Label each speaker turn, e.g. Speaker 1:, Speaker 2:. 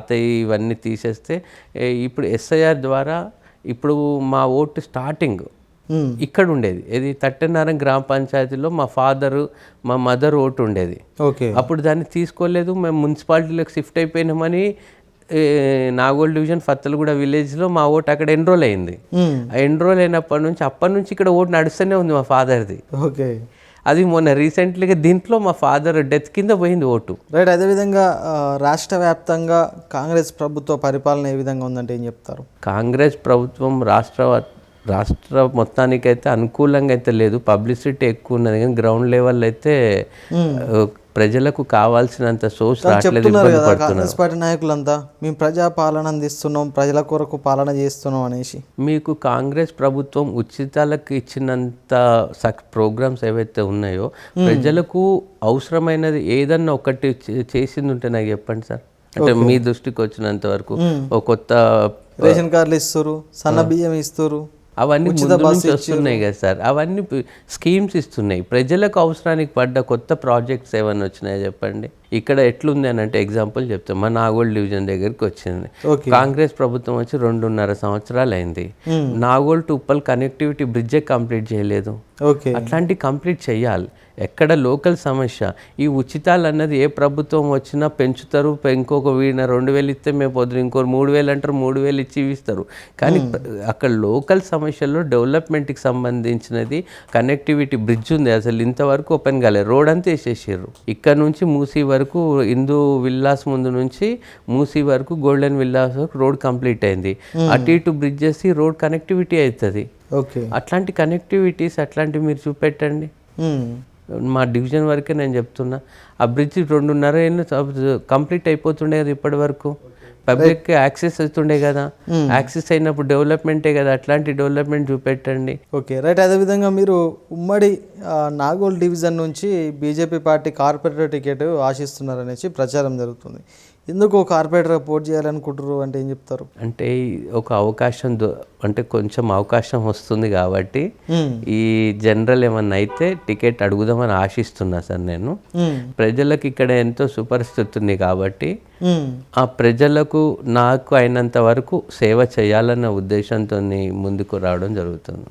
Speaker 1: పాతవి ఇవన్నీ తీసేస్తే ఇప్పుడు ఎస్ఐఆర్ ద్వారా ఇప్పుడు మా ఓటు స్టార్టింగ్ ఇక్కడ ఉండేది, ఇది తట్టెనారం గ్రామ పంచాయతీలో మా ఫాదరు మా మదర్ ఓటు ఉండేది. అప్పుడు దాన్ని తీసుకోలేదు, మేము మున్సిపాలిటీలోకి షిఫ్ట్ అయిపోయినామని నాగోల్ డివిజన్ ఫత్తలగూడ విలేజ్లో మా ఓటు అక్కడ ఎన్రోల్ అయింది. ఎన్రోల్ అయినప్పటి నుంచి ఇక్కడ ఓటు నడుస్తూనే ఉంది మా ఫాదర్ది. అది మొన్న రీసెంట్లీగా దీంట్లో మా ఫాదర్ డెత్ కింద పోయింది ఓటు.
Speaker 2: రైట్. అదేవిధంగా రాష్ట్ర వ్యాప్తంగా కాంగ్రెస్ ప్రభుత్వ పరిపాలన ఏ విధంగా ఉందంటే ఏం చెప్తారు?
Speaker 1: కాంగ్రెస్ ప్రభుత్వం రాష్ట్ర మొత్తానికైతే అనుకూలంగా అయితే లేదు, పబ్లిసిటీ ఎక్కువ ఉన్నది, కానీ గ్రౌండ్ లెవెల్ అయితే ప్రజలకు కావాల్సినంత సోర్స్ రావట్లేదు.
Speaker 2: కాంగ్రెస్ పార్టీ నాయకులంతా మేము ప్రజా పాలన అందిస్తున్నాం, ప్రజల కొరకు పాలన చేస్తున్నాం అనేసి.
Speaker 1: మీకు కాంగ్రెస్ ప్రభుత్వం ఉచితాలకు ఇచ్చినంత ప్రోగ్రామ్స్ ఏవైతే ఉన్నాయో ప్రజలకు అవసరమైనది ఏదన్నా ఒకటి చేసింది ఉంటే నాకు చెప్పండి సార్. అంటే మీ దృష్టికి వచ్చినంత వరకు ఒక కొత్త
Speaker 2: రేషన్ కార్డులు ఇస్తారు, సన్న బియ్యం ఇస్తారు,
Speaker 1: అవన్నీ ముందు నుంచి వస్తున్నాయి కదా సార్. అవన్నీ స్కీమ్స్ ఇస్తున్నాయి. ప్రజలకు అవసరానికి పడ్డ కొత్త ప్రాజెక్ట్స్ ఏమైనా వచ్చినాయో చెప్పండి. ఇక్కడ ఎట్లుంది అని అంటే ఎగ్జాంపుల్ చెప్తాం. మా నాగోల్ డివిజన్ దగ్గరికి వచ్చింది కాంగ్రెస్ ప్రభుత్వం వచ్చి 2.5 సంవత్సరాలు అయింది. నాగోల్ టు ఉప్పల్ కనెక్టివిటీ బ్రిడ్జే కంప్లీట్ చేయలేదు. అట్లాంటి కంప్లీట్ చేయాలి. ఎక్కడ లోకల్ సమస్య. ఈ ఉచితాలు అన్నది ఏ ప్రభుత్వం వచ్చినా పెంచుతారు. ఇంకొక వీణ 2,000 ఇస్తే మేము పొద్దున ఇంకో 3,000 అంటారు, 3,000 ఇచ్చి ఇస్తారు. కానీ అక్కడ లోకల్ సమస్యల్లో డెవలప్మెంట్కి సంబంధించినది కనెక్టివిటీ బ్రిడ్జ్ ఉంది, అసలు ఇంతవరకు ఓపెన్ కాలేదు. రోడ్ అంతా వేసేసారు. ఇక్కడ నుంచి మూసీ వరకు హిందూ విల్లాస్ ముందు నుంచి మూసీ వరకు గోల్డెన్ విల్లాస్ వరకు రోడ్ కంప్లీట్ అయింది. అటు ఇటు బ్రిడ్జ్ చేసి రోడ్ కనెక్టివిటీ అవుతుంది. అట్లాంటి కనెక్టివిటీస్ అట్లాంటివి మీరు చూపెట్టండి. మా డివిజన్ వరకే నేను చెప్తున్నా. ఆ బ్రిడ్జ్ 2.5 ఏళ్ళు కంప్లీట్ అయిపోతుండే కదా, ఇప్పటి వరకు పబ్లిక్ యాక్సెస్ అవుతుండే కదా. యాక్సెస్ అయినప్పుడు డెవలప్మెంటే కదా, అట్లాంటి డెవలప్మెంట్ చూపెట్టండి.
Speaker 2: రైట్. అదేవిధంగా మీరు ఉమ్మడి నాగోల్ డివిజన్ నుంచి బీజేపీ పార్టీ కార్పొరేటర్ టికెట్ ఆశిస్తున్నారనేసి ప్రచారం జరుగుతుంది. ఎందుకు కార్పొరేటర్ పోటీ చేయాలనుకుంటారు అంటే ఏం చెప్తారు?
Speaker 1: అంటే ఒక అవకాశం అంటే కొంచెం అవకాశం వస్తుంది కాబట్టి ఈ జనరల్ ఏమన్నా అయితే టికెట్ అడుగుదామని ఆశిస్తున్నా సార్ నేను. ప్రజలకు ఇక్కడ ఎంతో సుపరిస్థితి ఉంది కాబట్టి ఆ ప్రజలకు నాకు అయినంత వరకు సేవ చేయాలన్న ఉద్దేశంతో ముందుకు రావడం జరుగుతుంది.